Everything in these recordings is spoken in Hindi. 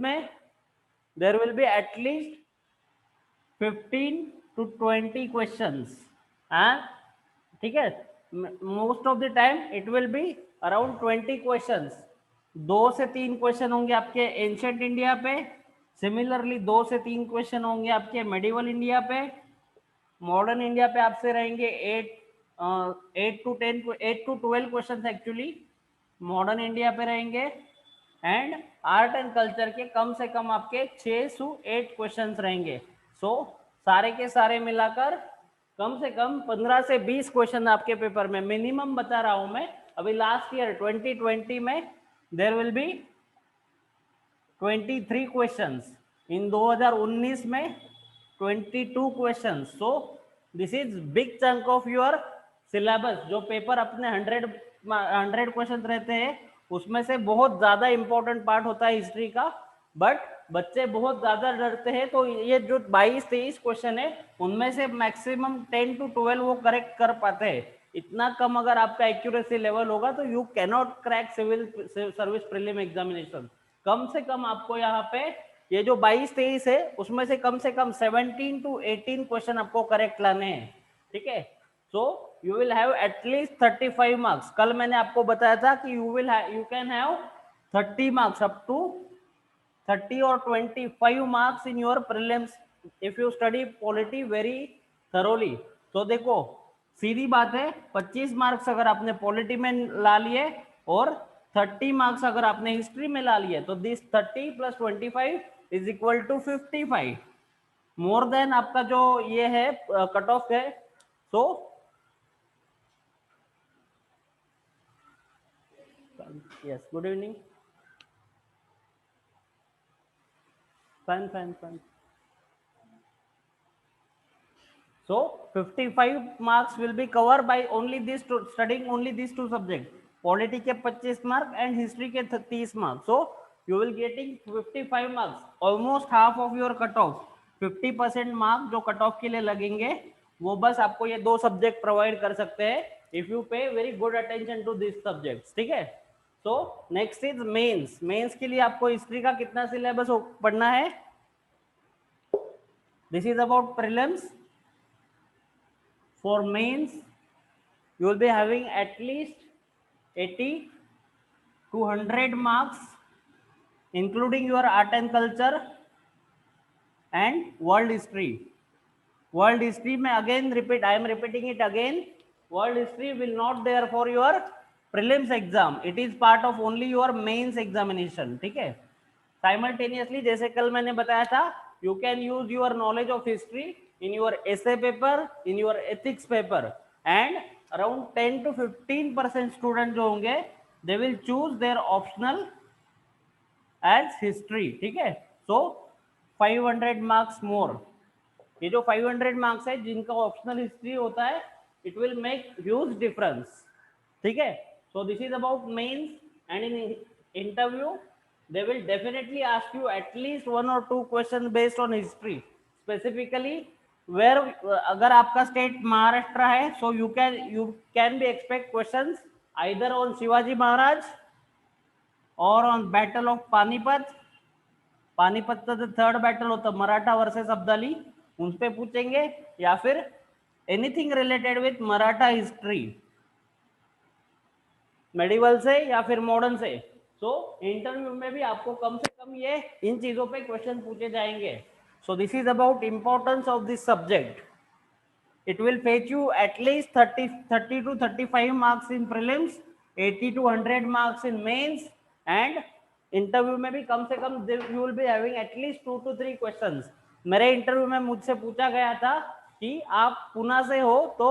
में there will be at least 15 to 20 questions, ठीक है। Most of the time it will be around 20 questions. 2 से 3 क्वेश्चन होंगे आपके एंशिएंट इंडिया पे, सिमिलरली 2 से 3 क्वेश्चन होंगे आपके मेडिवल इंडिया पे, मॉडर्न इंडिया पे आपसे रहेंगे 8 to 12 question actually modern India पे रहेंगे, एंड आर्ट एंड कल्चर के कम से कम आपके 6 से 8 क्वेश्चंस रहेंगे। सो सारे के सारे मिलाकर कम से कम 15 से 20 क्वेश्चन आपके पेपर में मिनिमम बता रहा हूं मैं। अभी लास्ट ईयर 2020 में देयर विल बी 23 क्वेश्चंस, इन 2019 में 22 questions. So this is big chunk of your syllabus. जो पेपर अपने 100 क्वेश्चन रहते हैं उसमें से बहुत ज्यादा इंपॉर्टेंट पार्ट होता है हिस्ट्री का, बट बच्चे बहुत ज्यादा डरते हैं। तो ये जो 22-23 क्वेश्चन है उनमें से मैक्सिमम 10 to 12 वो करेक्ट कर पाते हैं। इतना कम अगर आपका एक्यूरेसी लेवल होगा तो you cannot crack civil service prelim examination. कम से कम आपको यहाँ पे ये जो 22-23 है उसमें से कम 17 to 18 क्वेश्चन आपको करेक्ट लाने हैं, ठीक है। So you will have at least 35 marks. कल मैंने आपको बताया था कि you can have 30 marks, up to 30 or 25 marks in your prelims if you study polity very thoroughly. तो देखो सीधी बात है, 25 मार्क्स अगर आपने पॉलिटी में ला लिए और 30 मार्क्स अगर आपने हिस्ट्री में ला लिए, तो this 30 + 25 is equal to 55, more than आपका जो ये है कट ऑफ है। So yes, good evening. Fine. So 55 marks will be covered by only these two, studying only these two subjects. Polity के 25 mark and history के 30 mark. So you will getting 55 marks, almost half of your cut off। 50% mark जो कट ऑफ के लिए लगेंगे वो बस आपको ये 2 सब्जेक्ट प्रोवाइड कर सकते हैं if you pay very good attention to this subjects, ठीक है। So next is mains. Mains के लिए आपको हिस्ट्री का कितना सिलेबस पढ़ना है? This is about prelims. For mains, you will be having at least 80 to 100 marks, including your art and culture and world history. World history में again repeat, I am repeating it again. World history will not there for your prelims exam. It is part of only your mains examination, ठीक है। Simultaneously जैसे कल मैंने बताया था, you can use your knowledge of history in your essay paper, in your ethics paper, and around 10 to 15% student जो होंगे they will choose their optional as history, ठीक है। So 500 marks more। ये जो 500 मार्क्स है जिनका ऑप्शनल हिस्ट्री होता है, it will make huge difference, ठीक है। So this is about mains, and in interview they will definitely ask you at least 1 or 2 question based on history specifically where. अगर आपका स्टेट महाराष्ट्र है, so you can be expect questions either on Shivaji Maharaj और ऑन बैटल ऑफ पानीपत। पानीपतचं जो 3rd बैटल होतं मराठा वर्सेस अब्दाली, उन पे पूछेंगे, या फिर anything related with Maratha history medieval से या फिर मॉडर्न से। सो इंटरव्यू में भी आपको कम से कम ये इन चीजों पे क्वेश्चन पूछे जाएंगे। सो this is about importance of this subject. It will fetch you at least 30 to 35 marks in prelims, 80 to 100 marks in mains, and interview में भी कम से कम you will be having at least 2 to 3 questions। मेरे इंटरव्यू में मुझसे पूछा गया था कि आप पुणे से हो, तो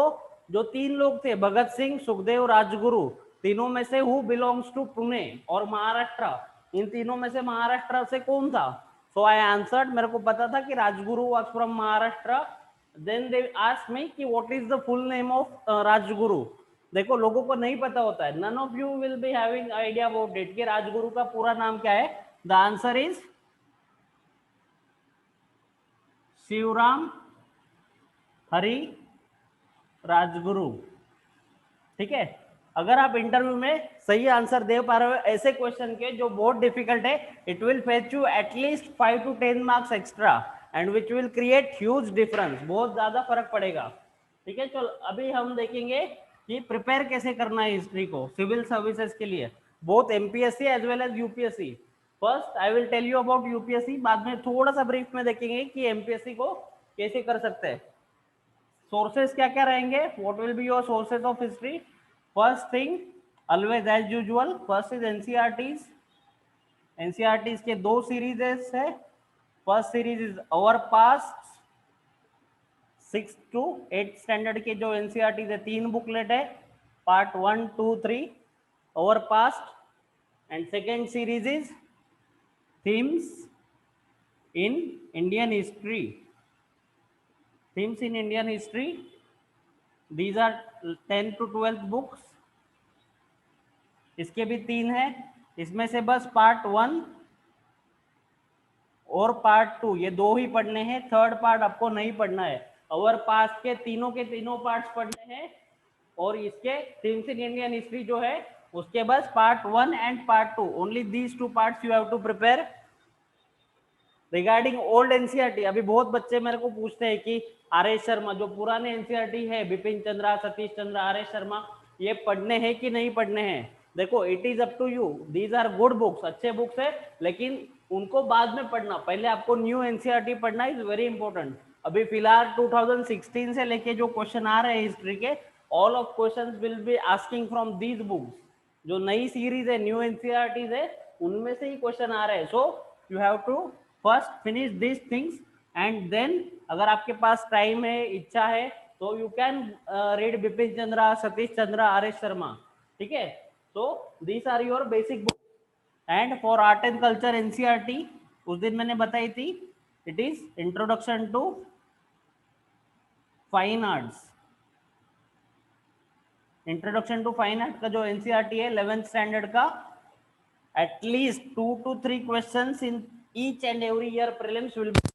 जो 3 लोग थे भगत सिंह, सुखदेव, राजगुरु, तीनों में से हु बिलोंग्स टू पुणे और महाराष्ट्र, इन तीनों में से महाराष्ट्र से कौन था? सो आई आंसर्ड, मेरे को पता था कि Rajguru was from Maharashtra. Then they asked me कि what is the full name of Rajguru. देखो लोगों को नहीं पता होता है, none of you will be having idea about it कि राजगुरु का पूरा नाम क्या है। The answer is Shivram Hari Rajguru, ठीक है। अगर आप इंटरव्यू में सही आंसर दे पा रहे हो ऐसे क्वेश्चन के जो बहुत डिफिकल्ट है, it will fetch you at least 5 to 10 marks extra and which will create huge difference, बहुत ज्यादा फर्क पड़ेगा। ठीक है, चलो अभी हम देखेंगे कि प्रिपेयर कैसे करना है हिस्ट्री को सिविल सर्विसेज के लिए, both MPSC as well as UPSC. First I will tell you about UPSC, बाद में थोड़ा सा ब्रीफ में देखेंगे कि एमपीएससी को कैसे कर सकते हैं। सोर्सेस क्या क्या रहेंगे, what will be your sources of history. First thing, always as usual, first is NCERTs. NCERTs के दो सीरीजेस है। First series is our past, 6 to 8 standard के जो एनसीईआरटीज है, 3 बुकलेट है, part 1, 2, 3 our past. And second series is themes in Indian history. Themes in Indian history, these are 10 to 12 books. इसके भी 3 है, इसमें से बस पार्ट 1 और पार्ट 2 ये दो ही पढ़ने हैं, थर्ड पार्ट आपको नहीं पढ़ना है। अवर पास्ट के तीनों पार्ट्स पढ़ने हैं, और इसके थीम्स इन इंडियन हिस्ट्री जो है उसके बस part 1 and part 2, only these 2 parts you have to prepare. Regarding old NCERT, अभी बहुत बच्चे मेरे को पूछते हैं कि आर एस शर्मा जो पुराने एनसीईआरटी है, बिपिन चंद्रा, सतीश चंद्रा, आर एस शर्मा, ये पढ़ने हैं कि नहीं पढ़ने हैं। देखो it is up to you, these are good books, अच्छे बुक्स है, लेकिन उनको बाद में पढ़ना, पहले आपको न्यू एनसीईआरटी पढ़ना इज वेरी इंपॉर्टेंट। अभी फिलहाल 2016 से लेके जो क्वेश्चन आ रहे हैं हिस्ट्री के, all of question will be asking from these books. जो नई सीरीज है, न्यू एनसीईआरटीज है, उनमें से ही क्वेश्चन आ रहे हैं। So you have to first finish this things and then, अगर आपके पास टाइम है, इच्छा है, तो you can read Bipin Chandra, Satish Chandra, R S Sharma. ठीक है, so these are your basic book. And for art and culture NCERT, उस दिन मैंने बताई थी, it is introduction to fine arts. Introduction to fine art का जो एनसीईआरटी है 11th स्टैंडर्ड का, at least 2 to 3 questions in each and every year prelims will be.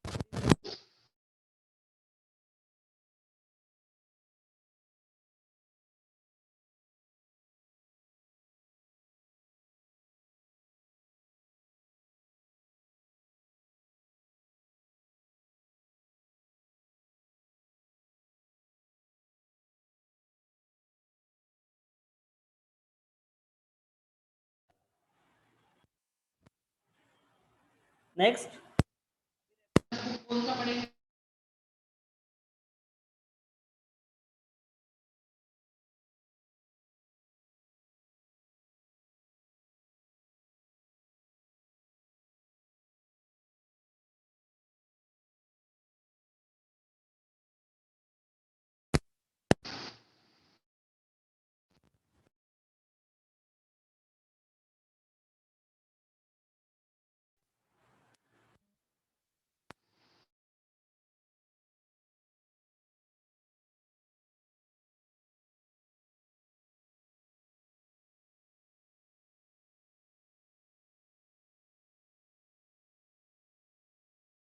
Next,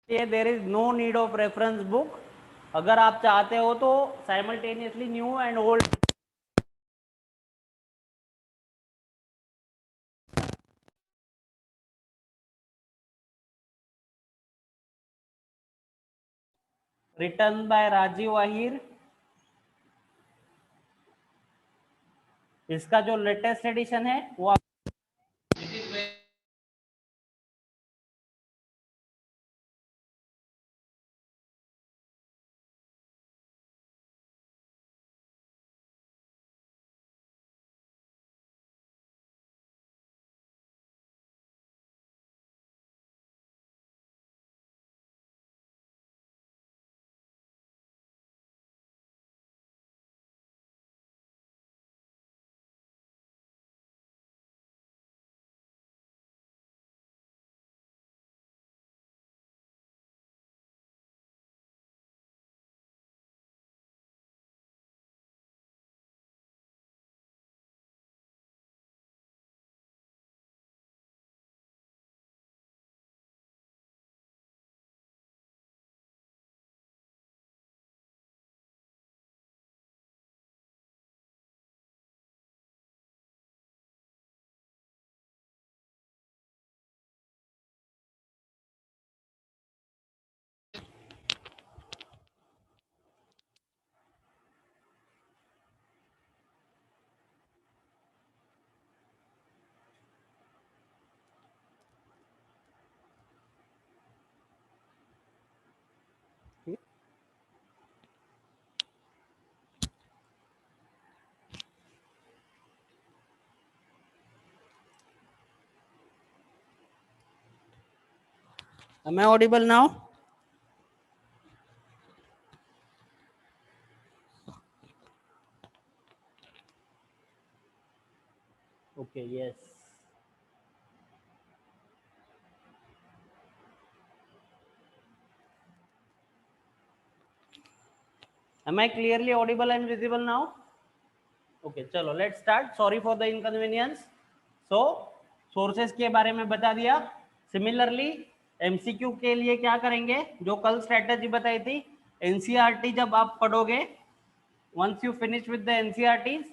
there is no need of reference book। अगर आप चाहते हो तो simultaneously new and old written by Rajiv Ahir, इसका जो लेटेस्ट एडिशन है वो Am I audible now? Okay, yes. Am I clearly audible and visible now? Okay चलो let's start. Sorry for the inconvenience. So sources के बारे में बता दिया. सिमिलरली एमसीक्यू के लिए क्या करेंगे, जो कल स्ट्रेटजी बताई थी, एनसीईआरटी जब आप पढ़ोगे, once you finish with the NCERTs,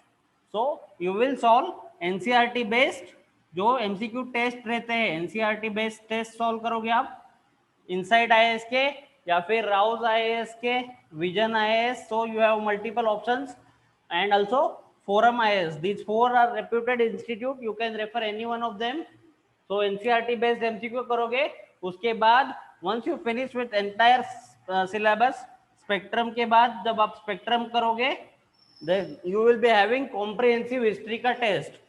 so you will solve NCERT based जो MCQ टेस्ट रहते हैं, NCERT based टेस्ट सॉल्व करोगे आप, इनसाइड आईएएस के या फिर राउज आईएएस के, vision IAS. So you have multiple options and also forum IAS. These four are reputed institute. You can refer any one of them. So NCERT based MCQ करोगे. उसके बाद once you finish with entire syllabus, spectrum के बाद जब आप स्पेक्ट्रम करोगे, then you will be having comprehensive history का टेस्ट.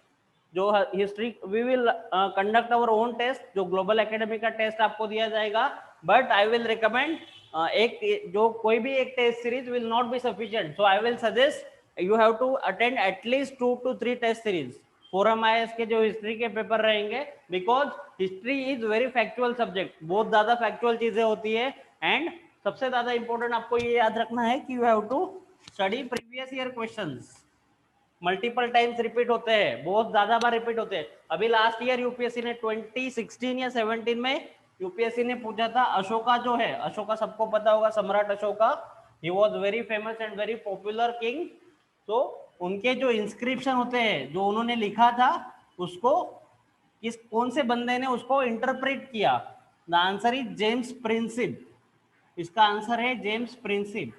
जो history we will conduct our own test, जो ग्लोबल एकेडमी का टेस्ट आपको दिया जाएगा. बट आई विल रिकमेंड एक जो कोई भी एक test series will not be sufficient. So I will suggest you have to attend at least 2 to 3 test series. Forum IAS के जो हिस्ट्री के पेपर रहेंगे, because history is very factual subject, बहुत ज्यादा फैक्चुअल चीजें होती है. एंड सबसे ज्यादा इंपॉर्टेंट आपको ये याद रखना है कि you have to study previous year questions. Multiple times repeat होते हैं, बहुत ज्यादा बार रिपीट होते हैं. अभी लास्ट ईयर यूपीएससी ने 2016 या 17 में यूपीएससी ने पूछा था, अशोका जो है, अशोका सबको पता होगा, सम्राट Ashoka, he was very famous and very popular king. तो उनके जो इंस्क्रिप्शन होते हैं, जो उन्होंने लिखा था, उसको किस कौन से बंदे ने उसको इंटरप्रेट किया. The answer is James Prinsep. इसका आंसर है जेम्स प्रिंसिप.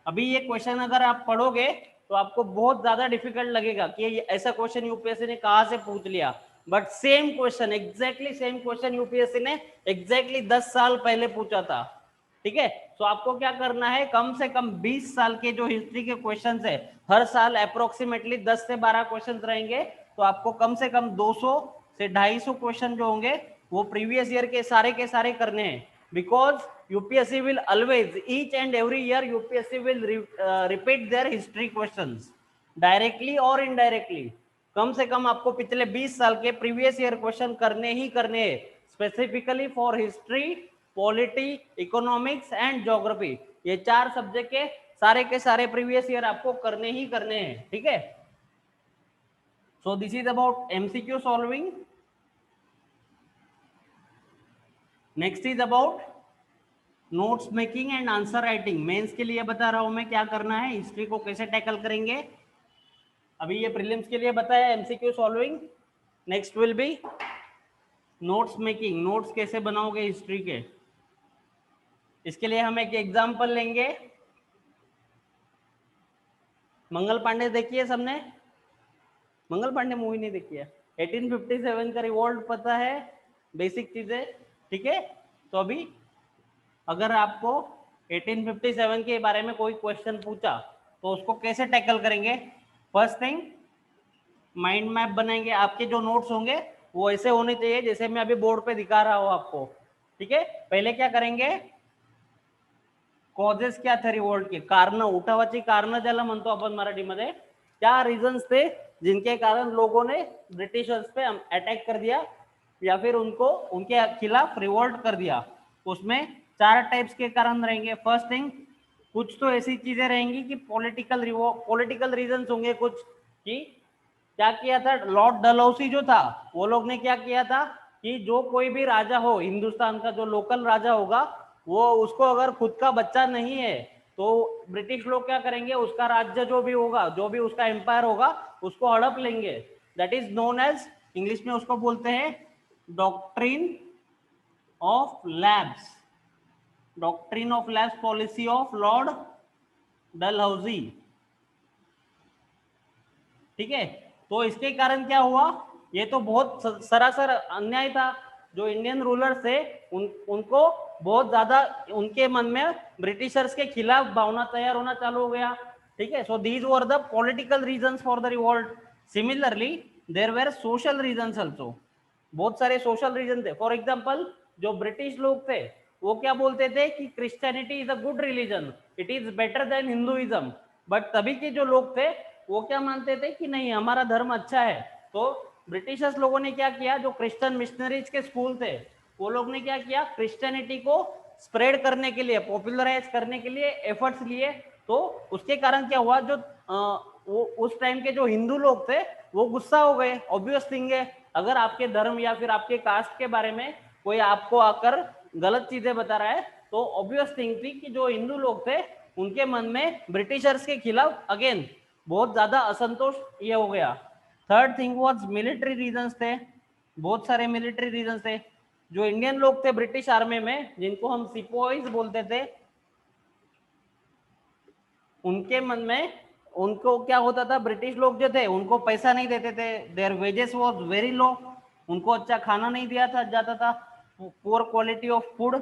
अभी ये क्वेश्चन अगर आप पढ़ोगे तो आपको बहुत ज्यादा डिफिकल्ट लगेगा कि ऐसा क्वेश्चन यूपीएससी ने कहां से पूछ लिया. But same question, exactly same question UPSC ने एग्जैक्टली 10 साल पहले पूछा था. ठीक है. तो आपको क्या करना है, कम से कम 20 साल के जो हिस्ट्री के क्वेश्चंस है, हर साल अप्रोक्सीमेटली 10 से 12 क्वेश्चंस रहेंगे. तो आपको कम से कम 200 से 250 क्वेश्चन जो होंगे वो प्रीवियस ईयर के सारे करने हैं. because UPSC will always, each and every year UPSC will repeat their history questions directly or indirectly. कम से कम आपको पिछले 20 साल के प्रीवियस ईयर क्वेश्चन करने ही करने हैं, specifically for history, polity, economics and geography. ये 4 सब्जेक्ट के सारे प्रीवियस ईयर आपको करने ही करने हैं. ठीक है. So this is about MCQ solving. Next is about notes making and answer writing. Mains के लिए बता रहा हूं मैं क्या करना है, हिस्ट्री को कैसे टैकल करेंगे. अभी ये प्रीलिम्स के लिए बताया MCQ solving. Next will be notes making. Notes कैसे बनाओगे हिस्ट्री के. इसके लिए हम एक एग्जांपल लेंगे. मंगल पांडे देखिए सबने, मंगल पांडे मूवी नहीं देखी है. 1857 का रिवॉल्ट पता है, बेसिक चीजें. ठीक है. तो अभी अगर आपको 1857 के बारे में कोई क्वेश्चन पूछा तो उसको कैसे टैकल करेंगे. फर्स्ट थिंग, माइंड मैप बनाएंगे. आपके जो नोट्स होंगे वो ऐसे होने चाहिए जैसे मैं अभी बोर्ड पे दिखा रहा हूं आपको. ठीक है. पहले क्या करेंगे, कॉजेस क्या थे रिवॉल्ट के, कारण, उठावाची कारण ज्याला म्हणतो आपण मराठीमध्ये, क्या रीजन्स थे जिनके कारण लोगों ने ब्रिटिशर्स पे अटैक कर दिया या फिर उनको उनके खिलाफ रिवॉल्ट कर दिया. उसमें 4 टाइप्स के कारण रहेंगे. फर्स्ट थिंग, कुछ तो ऐसी चीजें रहेंगी कि पॉलिटिकल रीजंस होंगे कुछ, कि क्या किया था लॉर्ड डलहौसी जो था, वो लोग ने क्या किया था कि जो कोई भी राजा हो हिंदुस्तान का, जो लोकल राजा होगा, वो उसको अगर खुद का बच्चा नहीं है तो ब्रिटिश लोग क्या करेंगे, उसका राज्य जो भी होगा, जो भी उसका एम्पायर होगा, उसको हड़प लेंगे. That is known as, English में उसको बोलते हैं doctrine of lapse. Doctrine of lapse policy of Lord Dalhousie. ठीक है. तो इसके कारण क्या हुआ, ये तो बहुत सरासर अन्याय था. जो इंडियन रूलर्स थे उनको बहुत ज्यादा उनके मन में ब्रिटिशर्स के खिलाफ भावना तैयार होना चालू हो गया. ठीक है. So these were the political reasons for the revolt. Similarly there were social reasons also. बहुत सारे सोशल रीजन थे. फॉर एग्जांपल, जो ब्रिटिश लोग थे वो क्या बोलते थे कि Christianity is a good religion, it is better than Hinduism. But तभी के जो लोग थे वो क्या मानते थे कि नहीं हमारा धर्म अच्छा है। तो ब्रिटिशर्स लोगों ने क्या किया, जो क्रिश्चियन मिशनरीज के स्कूल थे वो लोग ने क्या किया, क्रिश्चियनिटी को स्प्रेड करने के लिए, पॉपुलराइज करने के लिए एफर्ट्स लिए। तो उसके कारण क्या हुआ, जो वो उस टाइम के जो हिंदू लोग थे वो गुस्सा हो गए। ऑब्वियस थिंग है, अगर आपके धर्म या फिर आपके कास्ट के बारे में कोई आपको आकर गलत चीजें बता रहा है तो ऑब्वियस थिंग थी कि जो हिंदू लोग थे उनके मन में ब्रिटिशर्स के खिलाफ अगेन बहुत ज्यादा असंतोष ये हो गया। Third thing was military reasons थे, बहुत सारे मिलिट्री रीजंस थे। जो इंडियन लोग थे ब्रिटिश आर्मी में जिनको हम सिपोइज बोलते थे, उनके मन में उनको क्या होता था, ब्रिटिश लोग जो थे उनको पैसा नहीं देते थे, their wages was very low, उनको अच्छा खाना नहीं दिया था जाता था, पुअर क्वालिटी ऑफ फूड।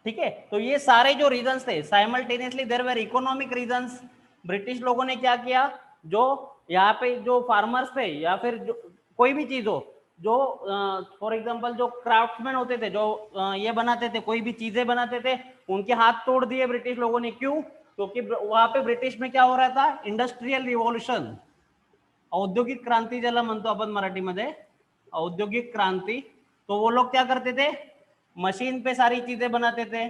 ठीक है, तो ये सारे जो रीजंस थे simultaneously there were economic reasons. British लोगों ने क्या किया, जो यहाँ पे जो फार्मर्स थे या फिर जो कोई भी चीज हो, जो फॉर एग्जांपल जो क्राफ्ट्समैन होते थे, जो ये बनाते थे, कोई भी चीजें बनाते थे, उनके हाथ तोड़ दिए ब्रिटिश लोगों ने। क्यों? क्योंकि वहां पे ब्रिटिश में क्या हो रहा था, इंडस्ट्रियल रिव्होल्यूशन, औद्योगिक क्रांती ज्याला म्हणतो आपण मराठीमध्ये, औद्योगिक क्रांति। तो वो लोग क्या करते थे, मशीन पे सारी चीजें बनाते थे।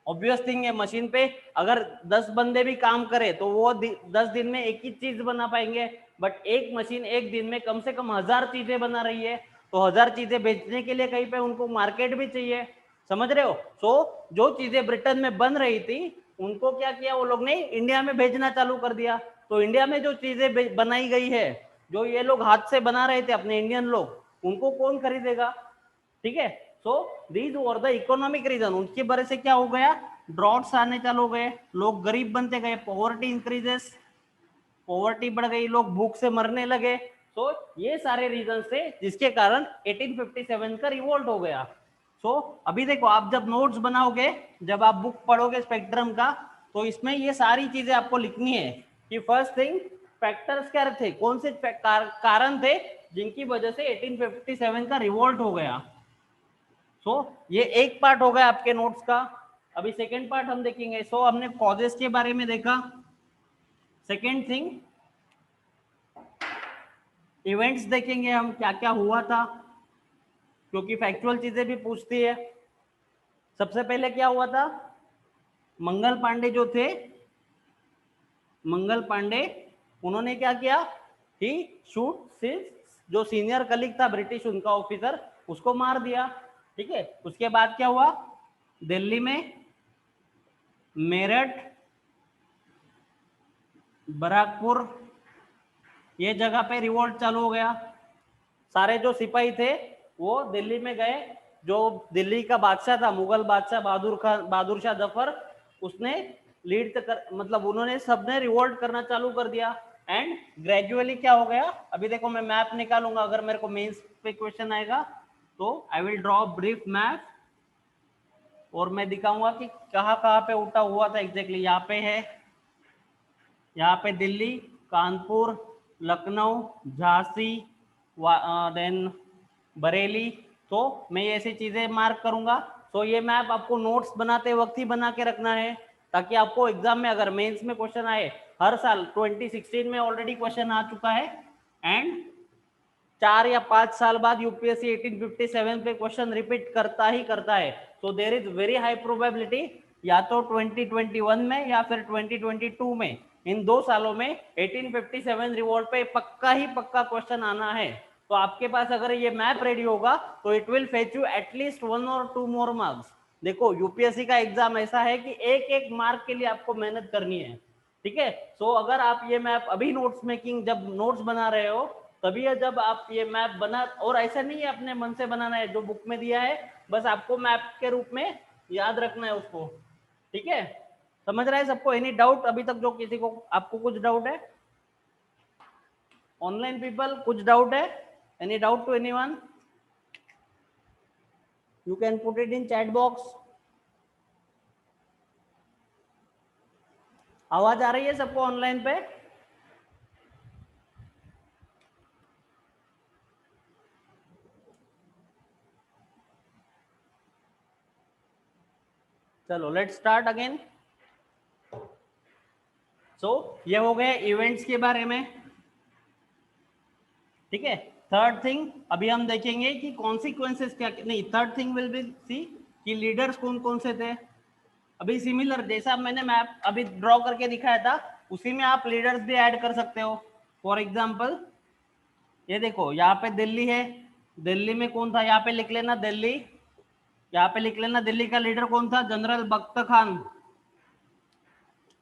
ऑब्वियस थिंग है, मशीन पे अगर 10 बंदे भी काम करे तो वो 10 दिन में एक ही चीज बना पाएंगे, बट एक मशीन एक दिन में कम से कम 1000 चीजें बना रही है। तो 1000 चीजें बेचने के लिए कहीं पे उनको मार्केट भी चाहिए, समझ रहे हो। सो जो चीजें ब्रिटेन में बन रही थी उनको क्या किया वो लोग ने, इंडिया में भेजना चालू कर दिया। तो इंडिया में जो चीजें बनाई गई है, जो ये लोग हाथ से बना रहे थे अपने इंडियन लोग, उनको कौन खरीदेगा। ठीक है, so these were the economic reason. उनकी वजह से क्या हो गया, ड्रॉट्स आने चालू हो गए, लोग गरीब बनते गए, पॉवर्टी इंक्रीजेस, पॉवर्टी बढ़ गई, लोग भूख से मरने लगे। तो ये सारे रीजन थे जिसके कारण 1857 का रिवोल्ट हो गया। सो अभी देखो, आप जब नोट्स बनाओगे, जब आप बुक पढ़ोगे स्पेक्ट्रम का, तो इसमें ये सारी चीजें आपको लिखनी है कि फर्स्ट थिंग फैक्टर्स क्या थे, कौन से कारण थे जिनकी वजह से 1857 का रिवोल्ट हो गया। सो ये एक पार्ट हो गया आपके नोट्स का। अभी सेकेंड पार्ट हम देखेंगे। सो हमने कॉजेस के बारे में देखा। सेकेंड थिंग, इवेंट्स देखेंगे हम, क्या क्या हुआ था, क्योंकि फैक्चुअल चीजें भी पूछती है। सबसे पहले क्या हुआ था, मंगल पांडे जो थे, मंगल पांडे, उन्होंने क्या किया, ही शूट सिंस, जो सीनियर कलीग था ब्रिटिश उनका ऑफिसर, उसको मार दिया। ठीक है, उसके बाद क्या हुआ, दिल्ली में, मेरठ, बराकपुर, ये जगह पे रिवोल्ट चालू हो गया। सारे जो सिपाही थे वो दिल्ली में गए। जो दिल्ली का बादशाह था, मुगल बादशाह बहादुर शाह जफर, उसने लीड कर, मतलब उन्होंने सबने रिवोल्ट करना चालू कर दिया। एंड ग्रेजुअली क्या हो गया, अभी देखो मैं मैप निकालूंगा, अगर मेरे को मेंस पे क्वेश्चन आएगा तो I will draw brief map और मैं दिखाऊंगा कि कहाँ कहाँ पे उठा हुआ था एग्जैक्टली। यहाँ पे है, यहाँ पे दिल्ली, कानपुर, लखनऊ, झांसी, देन बरेली। तो मैं ये ऐसी चीजें मार्क करूंगा। तो ये मैप आपको नोट्स बनाते वक्त ही बना के रखना है, ताकि आपको एग्जाम में अगर मेंस में क्वेश्चन आए, हर साल 2016 में ऑलरेडी क्वेश्चन आ चुका है, एंड 4 या 5 साल बाद यूपीएससी 1857 पे क्वेश्चन रिपीट करता ही करता है। तो there is very high probability, या तो 2021 में या फिर 2022 में, इन 2 सालों में 1857 रिवोल्ट पे पक्का ही पक्का क्वेश्चन आना है। तो आपके पास अगर ये मैप रेडी होगा तो it will fetch you at least 1 और 2 मोर मार्क्स। देखो यूपीएससी का एग्जाम ऐसा है कि एक एक मार्क के लिए आपको मेहनत करनी है। ठीक है, सो अगर आप ये मैप अभी नोट्स मेकिंग, जब नोट्स बना रहे हो तभी है, जब आप ये मैप बना, और ऐसा नहीं है अपने मन से बनाना है, जो बुक में दिया है बस आपको मैप के रूप में याद रखना है उसको। ठीक है, समझ रहा है सबको? एनी डाउट अभी तक, जो किसी को, आपको कुछ डाउट है? ऑनलाइन पीपल कुछ डाउट है? Any doubt to anyone? You can put it in chat box. आवाज आ रही है सबको ऑनलाइन पे? चलो लेट्स स्टार्ट अगेन। सो ये हो गए इवेंट्स के बारे में, ठीक है। थर्ड थिंग अभी हम देखेंगे कि कॉन्सिक्वेंसेस क्या, नहीं third thing will be see कि लीडर्स कौन कौन से थे। अभी सिमिलर जैसा मैंने मैप अभी ड्रॉ करके दिखाया था, उसी में आप लीडर्स भी ऐड कर सकते हो। फॉर एग्जाम्पल ये देखो, यहाँ पे दिल्ली है, दिल्ली में कौन था, यहाँ पे लिख लेना दिल्ली, यहाँ पे लिख लेना दिल्ली का लीडर कौन था, जनरल बख्त खान।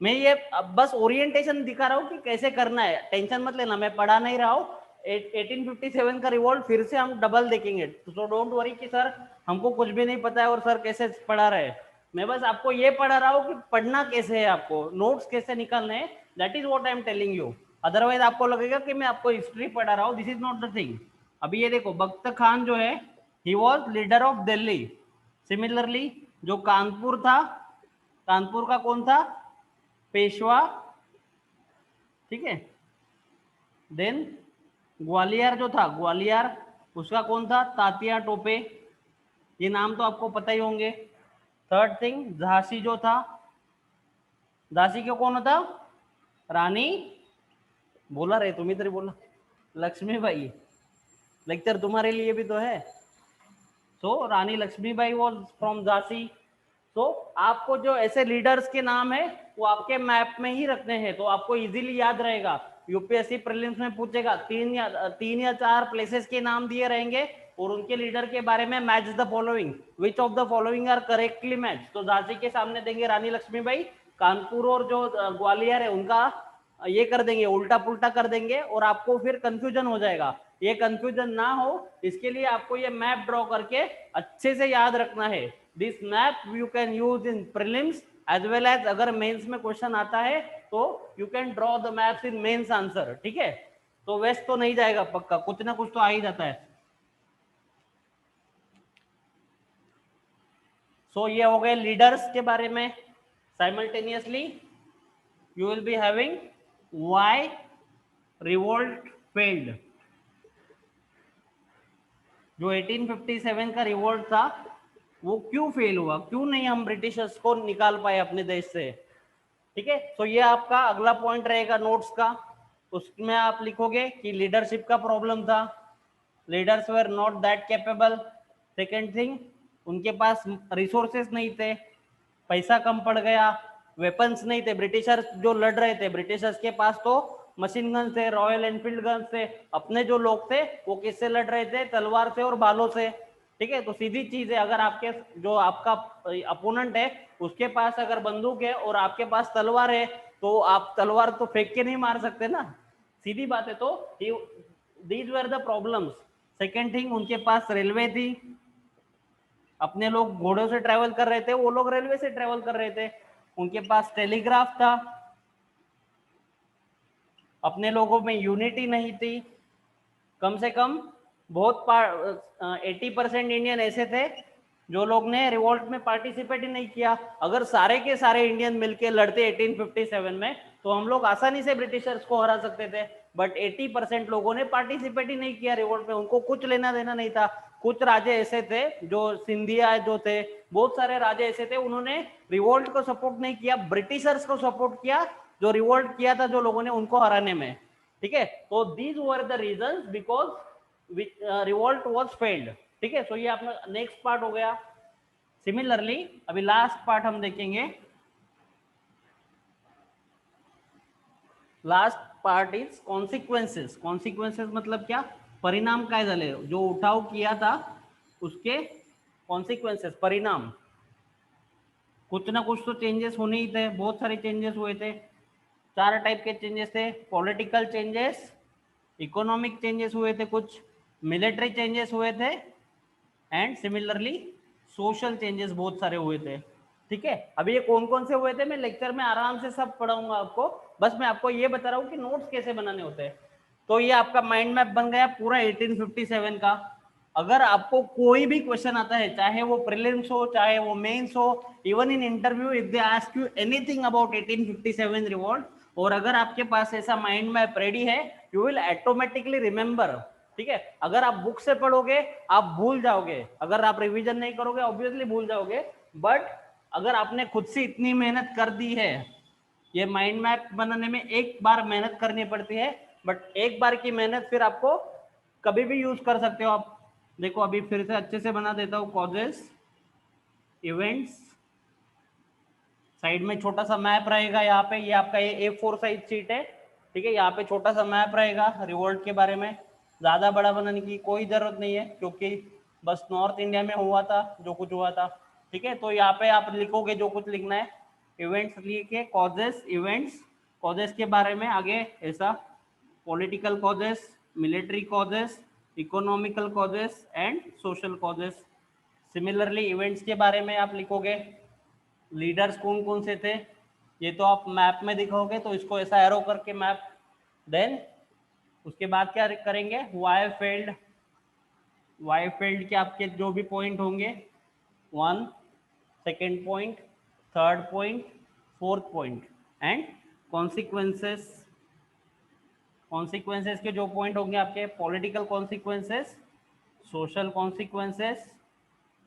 मैं ये बस ओरिएंटेशन दिखा रहा हूँ कि कैसे करना है, टेंशन मत लेना, मैं पढ़ा नहीं रहा हूँ। 1857 का रिवॉल्ट फिर से हम डबल देखेंगे, तो डोंट वरी कि सर हमको कुछ भी नहीं पता है और सर कैसे पढ़ा रहे हैं। मैं बस आपको ये पढ़ा रहा हूँ कि पढ़ना कैसे है, आपको नोट्स कैसे निकालने हैं, that is what I am telling you. Otherwise आपको लगेगा कि मैं आपको हिस्ट्री पढ़ा रहा हूँ, this is not the thing. अभी ये देखो, बख्त खान जो है he was leader of Delhi. Similarly जो कानपुर था, कानपुर का कौन था, पेशवा, ठीक है। देन ग्वालियर जो था, ग्वालियर उसका कौन था, तात्या टोपे, ये नाम तो आपको पता ही होंगे। थर्ड थिंग झांसी जो था, झांसी के कौन होता, रानी, बोला रहे तुम्ही तरी बोला, लक्ष्मीबाई, लेक्चर तुम्हारे लिए भी तो है। सो रानी लक्ष्मीबाई वॉज फ्रॉम झांसी। तो आपको जो ऐसे लीडर्स के नाम है वो आपके मैप में ही रखने हैं, तो आपको इजीली याद रहेगा। यूपीएससी प्रीलिम्स में पूछेगा, तीन या चार प्लेसेस के नाम दिए रहेंगे और उनके लीडर के बारे में match the following, which of the following are correctly match. तो झांसी के सामने देंगे रानी लक्ष्मीबाई, कानपुर और जो ग्वालियर है उनका ये कर देंगे, उल्टा पुल्टा कर देंगे और आपको फिर कंफ्यूजन हो जाएगा। ये कंफ्यूजन ना हो इसके लिए आपको ये मैप ड्रॉ करके अच्छे से याद रखना है। This map you can use in prelims as well as अगर मेंस में क्वेश्चन आता है तो you can draw the maps in mains answer, ठीक है। तो वेस्ट तो नहीं जाएगा, पक्का कुछ ना कुछ तो आ ही जाता है। सो ये हो गए लीडर्स के बारे में। Simultaneously you will be having why revolt failed. जो 1857 का रिवोल्ट था वो क्यों फेल हुआ, क्यों नहीं हम ब्रिटिशर्स को निकाल पाए अपने देश से, ठीक है। तो ये आपका अगला पॉइंट रहेगा नोट्स का। उसमें आप लिखोगे कि लीडरशिप का प्रॉब्लम था, leaders were not that capable. Second thing, उनके पास रिसोर्सेस नहीं थे, पैसा कम पड़ गया, वेपन्स नहीं थे, ब्रिटिशर्स जो लड़ रहे थे ब्रिटिशर्स के पास तो मशीन गन थे, रॉयल एनफील्ड गन थे, अपने जो लोग थे वो किससे लड़ रहे थे, तलवार से और बालों से, ठीक है। तो सीधी चीज है, अगर आपके जो आपका अपोनेंट है उसके पास अगर बंदूक है और आपके पास तलवार है तो आप तलवार तो फेंक के नहीं मार सकते ना, सीधी बात है। तो these were the problems. Second thing, उनके पास रेलवे थी, अपने लोग घोड़ों से ट्रेवल कर रहे थे, वो लोग रेलवे से ट्रेवल कर रहे थे। उनके पास टेलीग्राफ था, अपने लोगों में यूनिटी नहीं थी। कम से कम बहुत 80% इंडियन ऐसे थे जो लोग ने रिवोल्ट में पार्टिसिपेट ही नहीं किया। अगर सारे के सारे इंडियन मिलके लड़ते 1857 में तो हम लोग आसानी से ब्रिटिशर्स को हरा सकते थे, बट 80% लोगों ने पार्टिसिपेट ही नहीं किया रिवोल्ट में, उनको कुछ लेना देना नहीं था। कुछ राजे ऐसे थे जो सिंधिया जो थे, बहुत सारे राजे ऐसे थे उन्होंने रिवोल्ट को सपोर्ट नहीं किया, ब्रिटिशर्स को सपोर्ट किया, जो रिवोल्ट किया था जो लोगों ने उनको हराने में, ठीक है। तो these were the reasons because revolt was failed, ठीक है। सो ये अपना नेक्स्ट पार्ट हो गया। सिमिलरली अभी लास्ट पार्ट हम देखेंगे, last part is consequences. Consequences मतलब क्या, परिणाम काय झाले, जो उठाव किया था उसके कॉन्सिक्वेंसेस, परिणाम। कुछ ना कुछ तो चेंजेस होने ही थे, बहुत सारे चेंजेस हुए थे। चार टाइप के चेंजेस थे, पॉलिटिकल चेंजेस, इकोनॉमिक चेंजेस हुए थे, कुछ मिलिट्री चेंजेस हुए थे, एंड सिमिलरली सोशल चेंजेस बहुत सारे हुए थे, ठीक है। अभी ये कौन कौन से हुए थे मैं लेक्चर में आराम से सब पढ़ाऊंगा आपको, बस मैं आपको ये बता रहा हूँ कि नोट्स कैसे बनाने होते हैं। तो ये आपका माइंड मैप बन गया पूरा 1857 का। अगर आपको कोई भी क्वेश्चन आता है, चाहे वो प्रीलिम्स हो चाहे वो मेंस हो, even in interview if they ask you anything about 1857 revolt, और अगर आपके पास ऐसा माइंड मैप रेडी है, यू विल ऑटोमेटिकली रिमेंबर, ठीक है। अगर आप बुक से पढ़ोगे आप भूल जाओगे, अगर आप रिवीजन नहीं करोगे ऑब्वियसली भूल जाओगे, बट अगर आपने खुद से इतनी मेहनत कर दी है, ये माइंड मैप बनाने में एक बार मेहनत करनी पड़ती है, बट एक बार की मेहनत फिर आपको कभी भी यूज कर सकते हो आप। देखो अभी फिर से अच्छे से बना देता हूँ, कॉजेस, इवेंट्स, साइड में छोटा सा मैप रहेगा यहाँ पे, ये आपका ये A4 साइज शीट है, ठीक है। यहाँ पे छोटा सा मैप रहेगा रिवोल्ट के बारे में, ज्यादा बड़ा बनाने की कोई जरूरत नहीं है, क्योंकि बस नॉर्थ इंडिया में हुआ था जो कुछ हुआ था, ठीक है। तो यहाँ पे आप लिखोगे जो कुछ लिखना है, इवेंट्स लिखे, कॉजेस, इवेंट्स, कॉजेस के बारे में आगे ऐसा, political causes, military causes, economical causes and social causes. Similarly events के बारे में आप लिखोगे, लीडर्स कौन कौन से थे, ये तो आप मैप में दिखाओगे, तो इसको ऐसा एरो करके मैप, देन उसके बाद क्या करेंगे, वाई फील्ड के आपके जो भी पॉइंट होंगे, 1, second point, third point, fourth point and consequences. Consequences के जो पॉइंट होंगे आपके, political consequences, social consequences,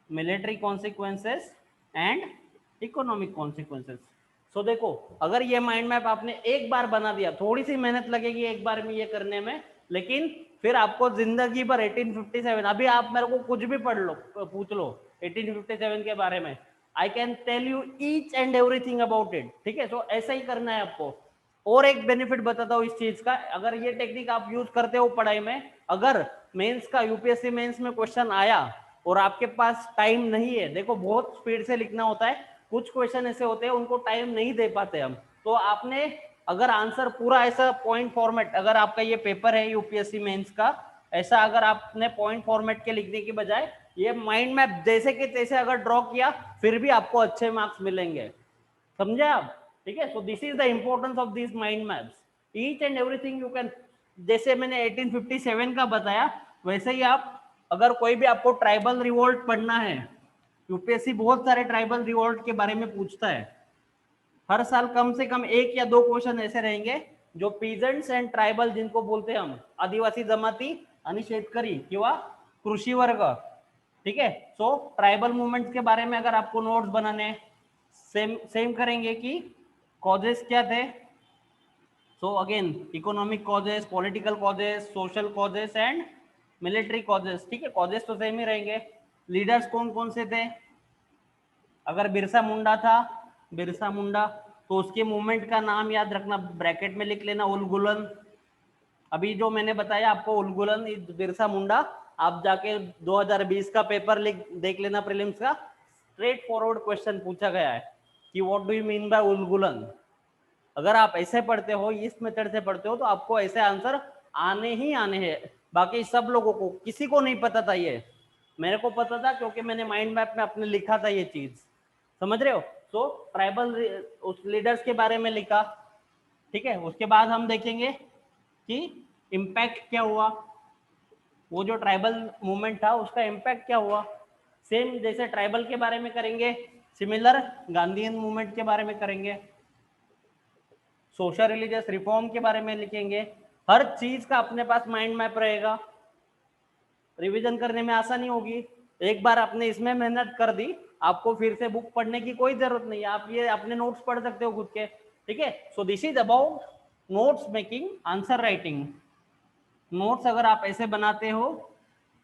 military consequences and economic consequences. So देखो, अगर ये माइंड मैप आपने एक बार बना दिया, थोड़ी सी मेहनत लगेगी एक बार में ये करने में, लेकिन फिर आपको जिंदगी भर 1857, अभी आप मेरे को कुछ भी पढ़ लो, पूछ लो 1857 के बारे में, I can tell you each and everything about it, ठीक है। सो ऐसा ही करना है आपको। और एक बेनिफिट बताता हूँ इस चीज का, अगर ये टेक्निक आप यूज करते हो पढ़ाई में, अगर मेंस का, यूपीएससी मेंस में क्वेश्चन आया और आपके पास टाइम नहीं है, देखो बहुत स्पीड से लिखना होता है, कुछ क्वेश्चन ऐसे होते हैं उनको टाइम नहीं दे पाते हम, तो आपने अगर आंसर पूरा ऐसा पॉइंट फॉर्मेट, अगर आपका ये पेपर है यूपीएससी मेंस का, ऐसा अगर आपने पॉइंट फॉर्मेट के लिखने की बजाय ये माइंड मैप जैसे कि तैसे अगर ड्रॉ किया, फिर भी आपको अच्छे मार्क्स मिलेंगे, समझे आप, ठीक है। So this is the importance of this mind maps, each and everything you can, जैसे मैंने 1857 का बताया, वैसे ही आप, अगर कोई भी आपको ट्राइबल रिवोल्ट पढ़ना है, यूपीएससी बहुत सारे ट्राइबल रिवोल्ट के बारे में पूछता है, हर साल कम से कम 1 या 2 क्वेश्चन ऐसे रहेंगे जो पीजेंट्स एंड ट्राइबल, जिनको बोलते हैं हम आदिवासी जमाती आणि शेतकरी किंवा कृषी वर्ग, ठीक है। सो ट्राइबल मूवमेंट्स के बारे में अगर आपको नोट्स बनाने, सेम सेम करेंगे कि कॉजेस क्या थे, so again economic causes, political causes, social causes and military causes, ठीक है। कॉजेस तो सेम ही रहेंगे। लीडर्स कौन कौन से थे, अगर बिरसा मुंडा था, बिरसा मुंडा, तो उसके मूवमेंट का नाम याद रखना, ब्रैकेट में लिख लेना, उलगुलन। अभी जो मैंने बताया आपको, उलगुलन बिरसा मुंडा, आप जाके 2020 का पेपर देख लेना प्रीलिम्स का, स्ट्रेट फॉरवर्ड क्वेश्चन पूछा गया है कि what do you mean by Ulgulan. अगर आप ऐसे पढ़ते हो, इस मेथड से पढ़ते हो, तो आपको ऐसे आंसर आने ही आने हैं। बाकी सब लोगों को, किसी को नहीं पता था ये, मेरे को पता था क्योंकि मैंने माइंड मैप में अपने लिखा था ये चीज, समझ रहे हो। तो ट्राइबल उस लीडर्स के बारे में लिखा, ठीक है। उसके बाद हम देखेंगे कि इम्पैक्ट क्या हुआ, वो जो ट्राइबल मूवमेंट था उसका इम्पैक्ट क्या हुआ, सेम जैसे ट्राइबल के बारे में करेंगे, सिमिलर गांधीयन मूवमेंट के बारे में करेंगे, सोशल रिलीजियस रिफॉर्म के बारे में लिखेंगे, हर चीज का अपने पास माइंड मैप रहेगा, रिवीजन करने में आसानी होगी। एक बार आपने इसमें मेहनत कर दी, आपको फिर से बुक पढ़ने की कोई जरूरत नहीं है, आप ये अपने नोट्स पढ़ सकते हो खुद के, ठीक है। So this is about notes making, answer writing. Notes अगर आप ऐसे बनाते हो,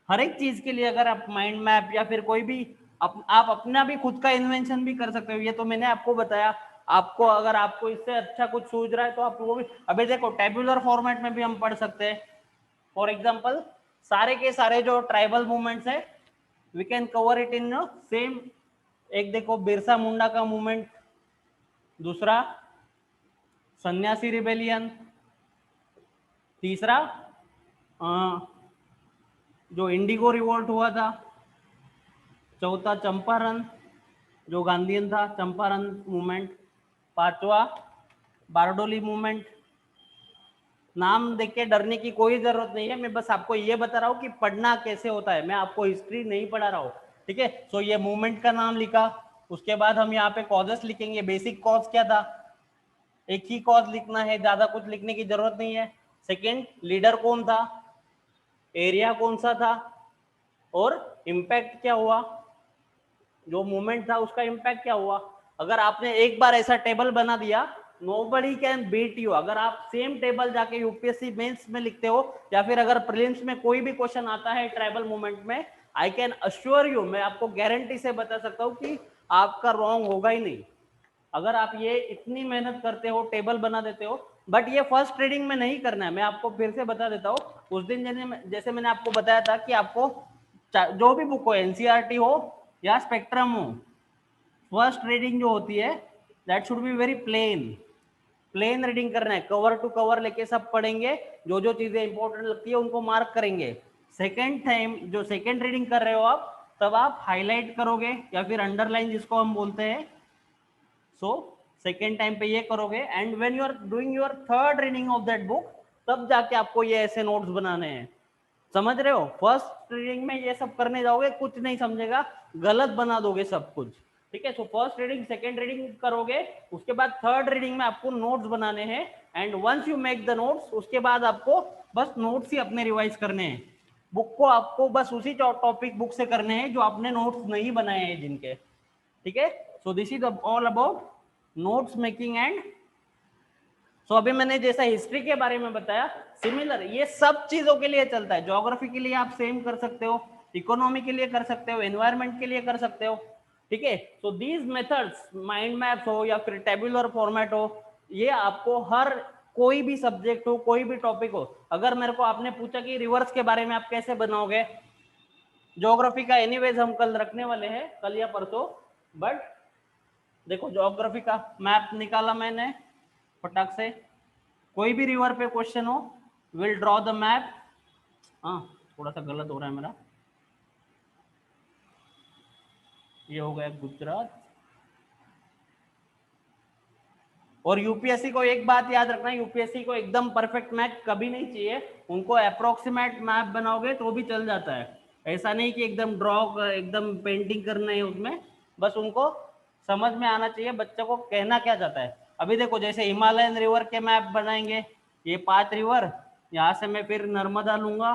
हर एक चीज के लिए, अगर आप माइंड मैप या फिर कोई भी आप अपना भी खुद का इन्वेंशन भी कर सकते हो, ये तो मैंने आपको बताया। आपको अगर आपको इससे अच्छा कुछ सूझ रहा है तो आप वो भी, अभी देखो टेबुलर फॉर्मेट में भी हम पढ़ सकते हैं। फॉर एग्जाम्पल, सारे के सारे जो ट्राइबल मूवमेंट्स है, we can cover it in same. एक देखो बिरसा मुंडा का मूवमेंट, दूसरा सन्यासी रिबेलियन, तीसरा जो इंडिगो रिवोल्ट हुआ था, चौथा चंपारण जो गांधीयन था, चंपारण मूवमेंट, पांचवा बारडोली मूवमेंट। नाम देख के डरने की कोई जरूरत नहीं है, मैं बस आपको ये बता रहा हूँ कि पढ़ना कैसे होता है, मैं आपको हिस्ट्री नहीं पढ़ा रहा हूँ, ठीक है। सो ये मूवमेंट का नाम लिखा, उसके बाद हम यहाँ पे कॉजेस लिखेंगे, बेसिक कॉज क्या था, एक ही कॉज लिखना है, ज्यादा कुछ लिखने की जरूरत नहीं है। सेकेंड, लीडर कौन था, एरिया कौन सा था, और इम्पैक्ट क्या हुआ, जो मूवमेंट था उसका इम्पैक्ट क्या हुआ। अगर आपने एक बार ऐसा टेबल बना दिया, नोबडी कैन बीट यू। अगर आप सेम टेबल जाके यूपीएससी मेंस में लिखते हो या फिर अगर प्रीलिम्स में कोई भी क्वेश्चन आता है ट्राइबल मूवमेंट में, आई कैन अश्योर यू, मैं आपको गारंटी से बता सकता हूँ कि आपका रॉन्ग होगा ही नहीं। अगर आप ये इतनी मेहनत करते हो, टेबल बना देते हो, बट ये फर्स्ट रीडिंग में नहीं करना है। मैं आपको फिर से बता देता हूँ, उस दिन जैसे मैंने आपको बताया था कि आपको जो भी बुक हो, एनसीईआरटी हो या स्पेक्ट्रम हो, फर्स्ट रीडिंग जो होती है that should be very plain reading करना है। कवर टू कवर लेके सब पढ़ेंगे, जो जो चीजें इंपॉर्टेंट लगती है उनको मार्क करेंगे। सेकेंड टाइम जो सेकेंड रीडिंग कर रहे हो आप, तब आप हाईलाइट करोगे या फिर अंडरलाइन जिसको हम बोलते हैं। सो सेकेंड टाइम पे ये करोगे, and when you are doing your third reading of that book, तब जाके आपको ये ऐसे नोट्स बनाने हैं। समझ रहे हो। फर्स्ट रीडिंग में ये सब करने जाओगे कुछ नहीं समझेगा, गलत बना दोगे सब कुछ। ठीक है। So first reading second reading करोगे, उसके बाद थर्ड रीडिंग में आपको नोट्स बनाने हैं, and once you make the notes, उसके बाद आपको बस नोट्स ही अपने रिवाइज करने हैं। बुक को आपको बस उसी टॉपिक बुक से करने हैं जो आपने नोट्स नहीं बनाए हैं जिनके। ठीक है। So this is all about notes making end. सो अभी मैंने जैसा हिस्ट्री के बारे में बताया, सिमिलर ये सब चीजों के लिए चलता है। ज्योग्राफी के लिए आप सेम कर सकते हो, इकोनॉमी के लिए कर सकते हो, एनवायरमेंट के लिए कर सकते हो। ठीक है। So these methods, mind maps हो या फिर टेबुलर फॉर्मेट हो, ये आपको हर कोई भी सब्जेक्ट हो, कोई भी टॉपिक हो। अगर मेरे को आपने पूछा कि रिवर्स के बारे में आप कैसे बनाओगे, ज्योग्राफी का एनीवेज हम कल रखने वाले हैं, कल या परसों। बट देखो ज्योग्राफी का मैप निकाला मैंने फटाक से, कोई भी रिवर पे क्वेश्चन हो, विल ड्रॉ द मैप। हाँ थोड़ा सा गलत हो रहा है मेरा, ये हो गया गुजरात। और यूपीएससी को एक बात याद रखना, यूपीएससी को एकदम परफेक्ट मैप कभी नहीं चाहिए, उनको अप्रोक्सीमेट मैप बनाओगे तो भी चल जाता है। ऐसा नहीं कि एकदम ड्रॉ एकदम पेंटिंग करना है उसमें, बस उनको समझ में आना चाहिए बच्चों को कहना क्या चाहता है। अभी देखो जैसे हिमालयन रिवर के मैप बनाएंगे, ये 5 रिवर, यहाँ से मैं फिर नर्मदा लूंगा,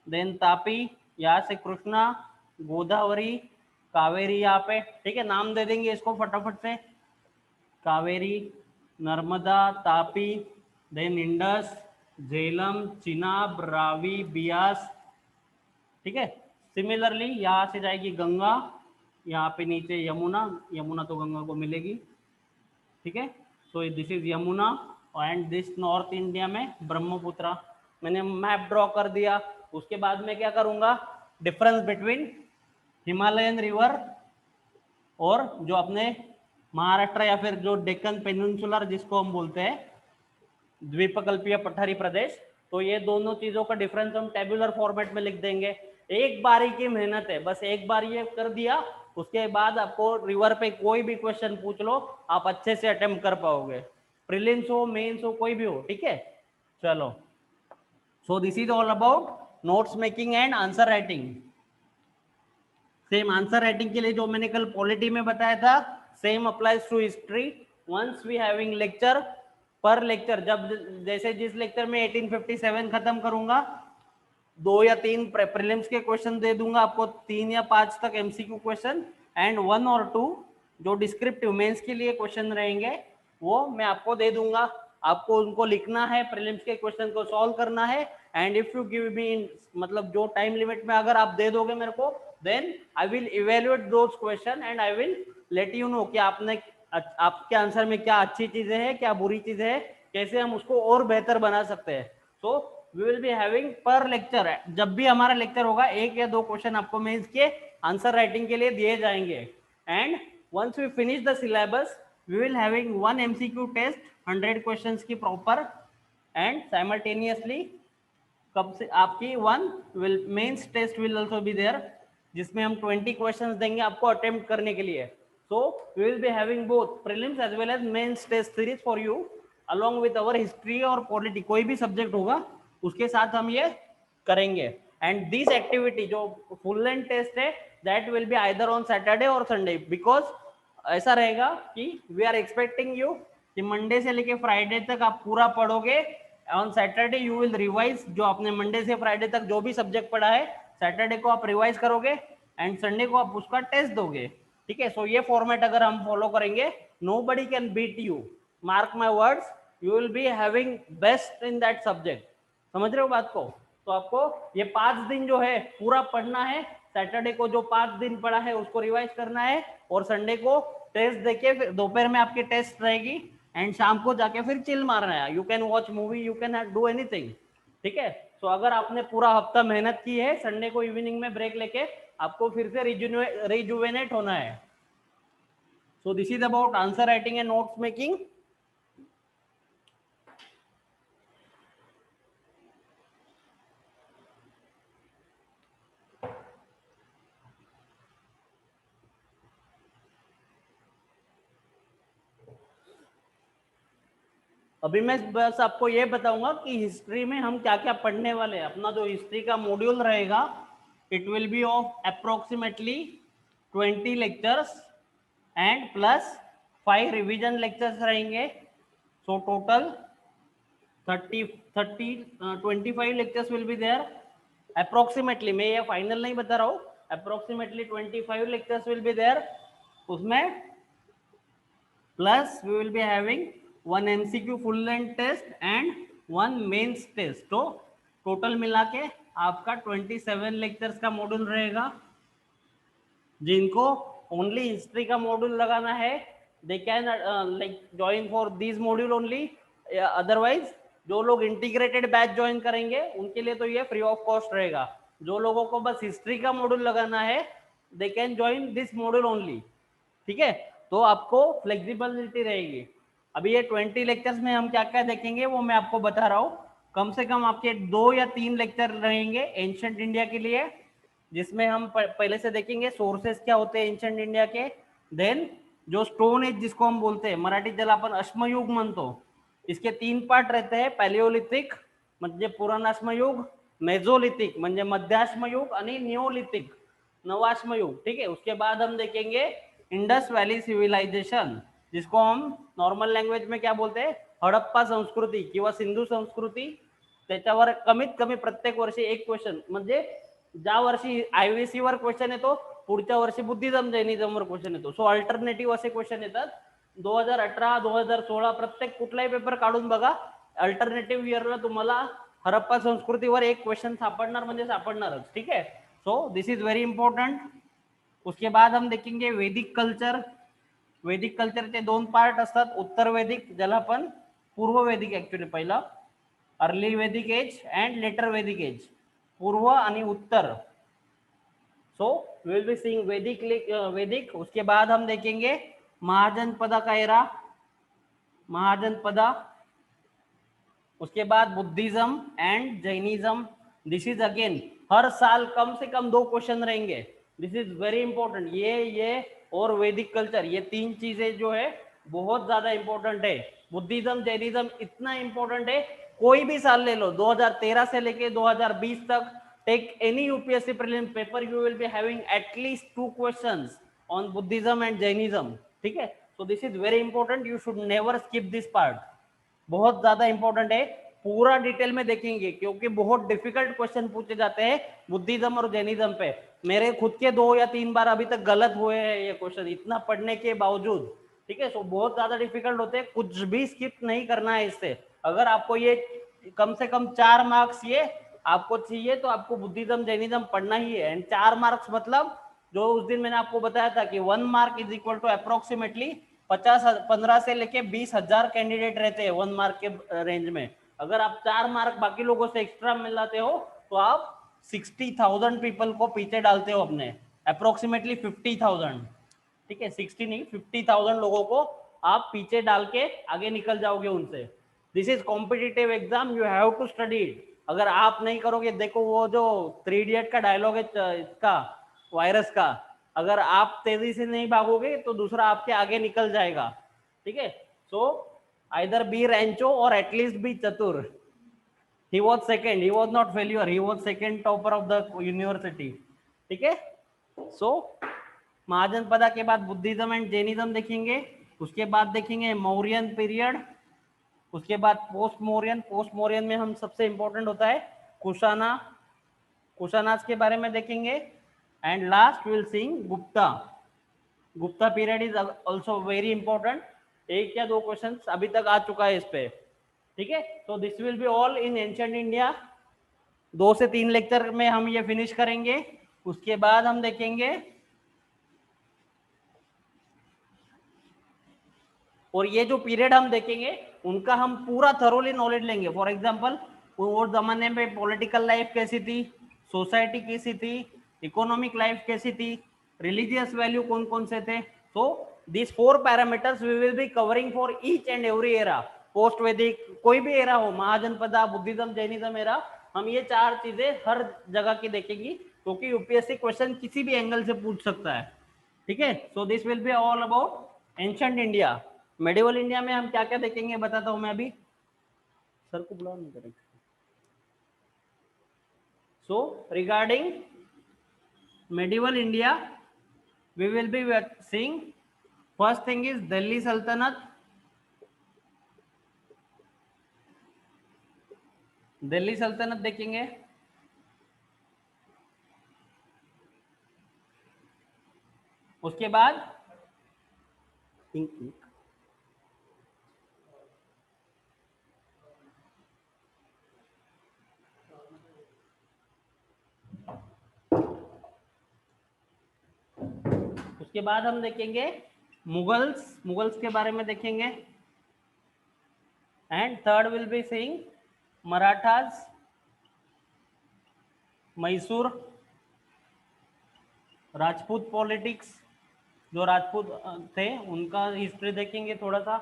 देन तापी, यहाँ से कृष्णा, गोदावरी, कावेरी यहाँ पे। ठीक है, नाम दे देंगे इसको फटाफट से, कावेरी, नर्मदा, तापी, देन इंडस, झेलम, चिनाब, रावी, बियास। ठीक है। सिमिलरली यहाँ से जाएगी गंगा, यहाँ पे नीचे यमुना, यमुना तो गंगा को मिलेगी। ठीक है। So this is Yamuna, and this north India में ब्रह्मपुत्र। मैंने मैप ड्रॉ कर दिया। उसके बाद में क्या करूंगा, डिफरेंस बिटवीन हिमालयन रिवर और जो अपने महाराष्ट्र या फिर जो डेक्कन पेनिनसुलर जिसको हम बोलते हैं, द्वीपकल्पीय पठारी प्रदेश, तो ये दोनों चीजों का डिफरेंस हम टेबुलर फॉर्मेट में लिख देंगे। एक बारी की मेहनत है, बस एक बार ये कर दिया, उसके बाद आपको रिवर पे कोई भी क्वेश्चन पूछ लो, आप अच्छे से अटेम्प्ट कर पाओगे, प्रीलिम्स हो मेंस हो कोई भी हो। ठीक है। चलो, so this is all about notes making and answer writing. Same answer writing के लिए जो मैंने कल पॉलिटी में बताया था, same applies to history. Once we having lecture, per lecture जब जैसे जिस लेक्चर में 1857 खत्म करूंगा, 2 या 3 प्रीलिम्स के क्वेश्चन दे दूंगा आपको, 3 या 5 तक एमसीक्यू क्वेश्चन, एंड 1 और 2 जो डिस्क्रिप्टिव मेंस के लिए क्वेश्चन रहेंगे वो मैं आपको दे दूंगा। आपको उनको लिखना है, प्रीलिम्स के क्वेश्चन को सॉल्व करना है, and if you give me मतलब जो टाइम लिमिट में अगर आप दे दोगे मेरे को, then I will evaluate those question and I will let you know कि आपने आपके आंसर में क्या अच्छी चीजें हैं, क्या बुरी चीजें हैं, कैसे हम उसको और बेहतर बना सकते हैं। So we will be having per lecture, जब भी हमारा लेक्चर होगा 1 या 2 क्वेश्चन आपको मेंस के आंसर राइटिंग के लिए दिए जाएंगे। And once we finish the syllabus, we will having 1 MCQ test 100 questions की प्रॉपर, एंड साइमल्टेनियसली कब से आपकी 1 will mains test will also be there, जिसमें हम 20 क्वेश्चंस देंगे आपको अटेम्प्ट करने के लिए। So we will be having both prelims as well as mains test series for you along with our history और पॉलिटी, कोई भी सब्जेक्ट होगा उसके साथ हम ये करेंगे। एंड दिस एक्टिविटी जो फुल लेंथ टेस्ट है, that will be either on Saturday और संडे, बिकॉज ऐसा रहेगा कि वी आर एक्सपेक्टिंग यू कि मंडे से लेके फ्राइडे तक आप पूरा पढ़ोगे, on Saturday you will revise जो आपने मंडे से फ्राइडे तक जो भी सब्जेक्ट पढ़ा है, सैटरडे को आप रिवाइज करोगे, एंड संडे को आप उसका टेस्ट दोगे। ठीक है। सो ये फॉर्मेट अगर हम फॉलो करेंगे, nobody can beat you, mark my words, you will be having best in that subject. समझ रहे हो बात को? तो आपको ये 5 दिन जो है पूरा पढ़ना है, सैटरडे को जो 5 दिन पढ़ा है उसको रिवाइज करना है, और संडे को टेस्ट देके फिर दोपहर में आपकी टेस्ट रहेगी, एंड शाम को जाके फिर चिल मारना है। You can watch movie, you can do anything, ठीक है। तो अगर आपने पूरा हफ्ता मेहनत की है, संडे को इवनिंग में ब्रेक लेके आपको फिर से रिजुवेनेट होना है। So this is about answer writing and notes making. अभी मैं बस आपको ये बताऊंगा कि हिस्ट्री में हम क्या क्या पढ़ने वाले हैं। अपना जो हिस्ट्री का मॉड्यूल रहेगा, it will be of approximately 20 lectures and plus 5 revision lectures रहेंगे। So total 25 lectures will be there approximately. मैं ये फाइनल नहीं बता रहा हूँ, approximately 25 lectures will be there. उसमें plus we will be having 1 MCQ full length test and 1 mains test. तो टोटल मिला के आपका 27 लेक्चर्स का मॉड्यूल रहेगा। जिनको ओनली हिस्ट्री का मॉड्यूल लगाना है, they can like join for this module only. Otherwise जो लोग इंटीग्रेटेड बैच ज्वाइन करेंगे उनके लिए तो ये फ्री ऑफ कॉस्ट रहेगा। जो लोगों को बस हिस्ट्री का मॉड्यूल लगाना है, they can join this module only, ठीक है। तो आपको फ्लेक्सिबिलिटी रहेगी। अभी ये 20 लेक्चर्स में हम क्या क्या देखेंगे वो मैं आपको बता रहा हूँ। कम से कम आपके 2 या 3 लेक्चर रहेंगे एंशिएंट इंडिया के लिए, जिसमें हम पहले से देखेंगे सोर्सेस क्या होते हैं एंशिएंट इंडिया के। देन जो स्टोन एज जिसको हम बोलते हैं, मराठी ज्याला आपण अश्मयुग म्हणतो, इसके 3 पार्ट रहते हैं। पैलियोलिथिक म्हणजे पुराण अश्मयुग, मेजोलिथिक म्हणजे मध्याश्मयुग, आणि नियोलिथिक नवाश्मयुग, ठीक है। उसके बाद हम देखेंगे इंडस वैली सिविलायझेशन, जिसको हम नॉर्मल लँग्वेज में क्या बोलते हैं, हडप्पा संस्कृती किंवा सिंधू संस्कृती। त्याच्यावर कमीत कमी प्रत्येक वर्षी एक क्वेश्चन, म्हणजे ज्या वर्षी IVC वर क्वेश्चन येतो, पुढच्या वर्षी बुद्धिझम जैनिझम वर क्वेश्चन येतो। सो अल्टरनेटिव्ह असे क्वेश्चन येतात। 2018 2016 प्रत्येक कुठलाही पेपर काढून बघा, अल्टरनेटिव्ह इयरला तुम्हाला हरप्पा संस्कृतीवर एक क्वेश्चन सापडणार म्हणजे सापडणारच, ठीक है। So this is very important. उसके बाद हम देखेंगे वैदिक कल्चर। वैदिक कल्चरचे 2 पार्ट असतात, उत्तर वैदिक ज्याला आपण पूर्व वैदिक ऍक्च्युअली पहिला, early Vedic age and later Vedic age, पूर्व आणि उत्तर। So we will be seeing Vedic. उसके बाद हम देखेंगे महाजनपदा का एरा, महाजनपदा। उसके बाद Buddhism and Jainism. This is again हर साल कम से कम 2 क्वेश्चन रहेंगे। This is very important. ये और वैदिक कल्चर, ये 3 चीजें जो है बहुत ज्यादा इंपॉर्टेंट है। बुद्धिज्म जैनिज्म इतना इंपॉर्टेंट है, कोई भी साल ले लो, 2013 से लेके 2020 तक, take any UPSC prelim paper, you will be having at least 2 questions on Buddhism and Jainism, ठीक है। So this is very important, you should never skip this part, बहुत ज्यादा इंपॉर्टेंट है। पूरा डिटेल में देखेंगे क्योंकि बहुत डिफिकल्ट क्वेश्चन पूछे जाते हैं बुद्धिज्म और जैनिज्म पे। मेरे खुद के 2 या 3 बार अभी तक गलत हुए हैं ये क्वेश्चन, इतना पढ़ने के बावजूद, ठीक है। सो बहुत ज्यादा डिफिकल्ट होते हैं, कुछ भी स्किप नहीं करना है इससे। अगर आपको ये कम से कम 4 मार्क्स ये आपको चाहिए तो आपको बुद्धिज्म जैनिज्म पढ़ना ही है। एंड 4 मार्क्स मतलब जो उस दिन मैंने आपको बताया था कि 1 mark is equal to approximately 15 से लेके 20,000 कैंडिडेट रहते हैं 1 मार्क के रेंज में। अगर आप 4 मार्क बाकी लोगों से एक्स्ट्रा मिलाते हो तो आप 60,000 पीपल को पीछे डालते हो अपने, अप्रोक्सीमेटली 50,000, ठीक है। 60 नहीं, 50,000 लोगों को आप पीछे डाल के आगे निकल जाओगे उनसे। This is competitive exam, you have to study it. अगर आप नहीं करोगे, देखो वो जो 3 इडियट का डायलॉग है इसका, वायरस का, अगर आप तेजी से नहीं भागोगे तो दूसरा आपके आगे निकल जाएगा, ठीक है। सो आइदर बी रैंचो और एटलीस्ट बी चतुर। he was second, he was not failure, he was second topper of the university, ठीक है। सो महाजनपदा के बाद बुद्धिज्म एंड जैनिज्म देखेंगे। उसके बाद देखेंगे मौर्यन पीरियड। उसके बाद पोस्ट मौर्यन। पोस्ट मौर्यन में हम सबसे इंपॉर्टेंट होता है कुशाना, कुशानास के बारे में देखेंगे। And last will seeing Gupta. Gupta period is also very important, एक या दो क्वेश्चन अभी तक आ चुका है इस पे, ठीक है। तो this will be all in ancient India, 2 से 3 लेक्चर में हम ये फिनिश करेंगे। उसके बाद हम देखेंगे, और ये जो पीरियड हम देखेंगे उनका हम पूरा थरोली नॉलेज लेंगे। फॉर एग्जांपल वो जमाने में पॉलिटिकल लाइफ कैसी थी, सोसाइटी कैसी थी, इकोनॉमिक लाइफ कैसी थी, रिलीजियस वैल्यू कौन कौन से थे। So this 4 parameters we will be covering for each and every era, post Vedic कोई भी एरा हो, महाजनपदा, बुद्धिज्म, जैनिज्म एरा, हम ये 4 चीजें हर जगह की देखेंगी, क्योंकि यूपीएससी क्वेश्चन किसी भी एंगल से पूछ सकता है, ठीक है। So this will be all about ancient India. Medieval India में हम क्या क्या देखेंगे बताता हूं मैं अभी, सर को बुलाओ नहीं करेंगे। So regarding medieval India we will be seeing, first thing is Delhi Sultanate, Delhi सल्तनत देखेंगे। उसके बाद उसके बाद हम देखेंगे मुगल्स, मुगल्स के बारे में देखेंगे। And third will be seeing Marathas, Mysore, Rajput politics, जो राजपूत थे उनका हिस्ट्री देखेंगे थोड़ा सा,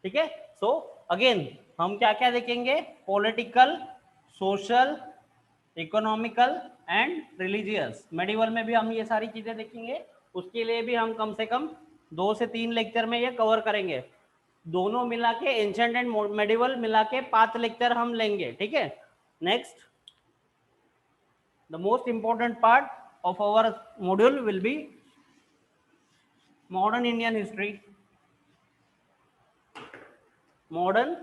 ठीक है। सो अगेन हम क्या क्या देखेंगे, political, social, economical and religious. Medieval में भी हम ये सारी चीजें देखेंगे, उसके लिए भी हम कम से कम 2 से 3 लेक्चर में ये कवर करेंगे। दोनों मिला के एंशिएंट एंड मेडिवल मिला के 5 लेक्चर हम लेंगे, ठीक है। Next, the most important part of our module will be modern Indian history, modern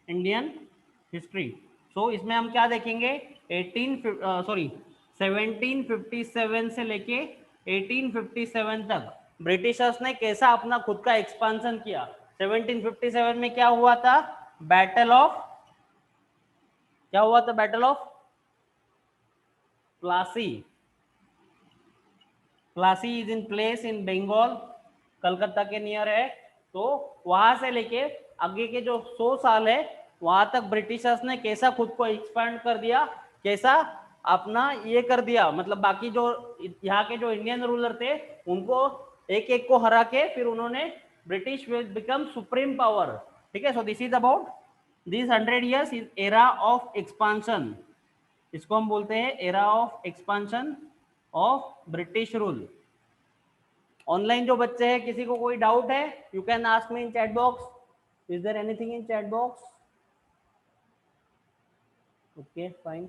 Indian history। so इसमें हम क्या देखेंगे, 1757 से लेके 1857 तक ब्रिटिशर्स ने कैसा अपना खुद का एक्सपांशन किया। 1757 में क्या हुआ था, बैटल ऑफ, क्या हुआ था, battle of Plassey. Plassey is in place in Bengal, Calcutta के नियर है। तो वहां से लेके आगे के जो 100 साल है वहां तक ब्रिटिशर्स ने कैसा खुद को एक्सपैंड कर दिया, कैसा अपना ये कर दिया, मतलब बाकी जो यहाँ के जो इंडियन रूलर थे उनको एक एक को हरा के फिर उन्होंने British will become supreme power, ठीक है। So this is about this 100 years is era of expansion, इसको हम बोलते हैं era of expansion of British rule. Online जो बच्चे हैं किसी को कोई डाउट है, you can ask me in chat box, is there anything in chat box? Okay fine,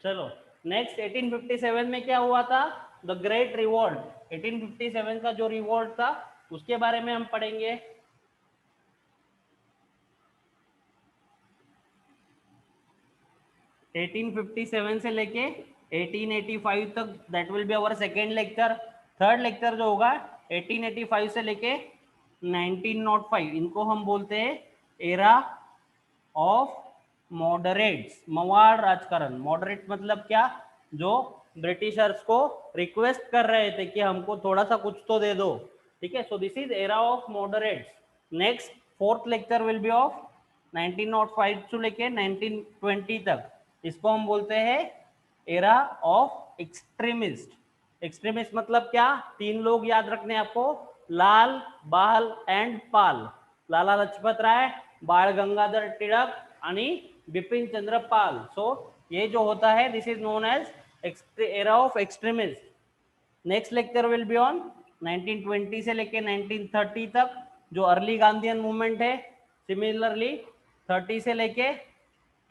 चलो नेक्स्ट 1857 में क्या हुआ था, द ग्रेट रिवॉल्ट। 1857 का जो रिवॉल्ट था उसके बारे में हम पढ़ेंगे। (1857) से लेके 1885 तक, that will be our second lecture. Third lecture जो होगा 1885 से लेके 1905, इनको हम बोलते हैं एरा ऑफ मॉडरेट्स, मवाड़ राजकारण। मॉडरेट मतलब क्या, जो ब्रिटिशर्स को रिक्वेस्ट कर रहे थे कि हमको थोड़ा सा कुछ तो दे दो, ठीक है। So this is era of moderates. Next fourth lecture will be of 1905 से लेके 1920 तक, इसको हम बोलते हैं एरा ऑफ एक्सट्रीमिस्ट। एक्सट्रीमिस्ट मतलब क्या, 3 लोग याद रखने आपको, लाल, बाल एंड पाल। लाला लजपत राय, बाळ गंगाधर टिळक आणि बिपिन चंद्र पाल। सो ये जो होता है this is known as era of extremist. Next lecture will be on 1920 से लेके 1930 तक, जो अर्ली गांधीयन मूवमेंट है। सिमिलरली 30 से लेके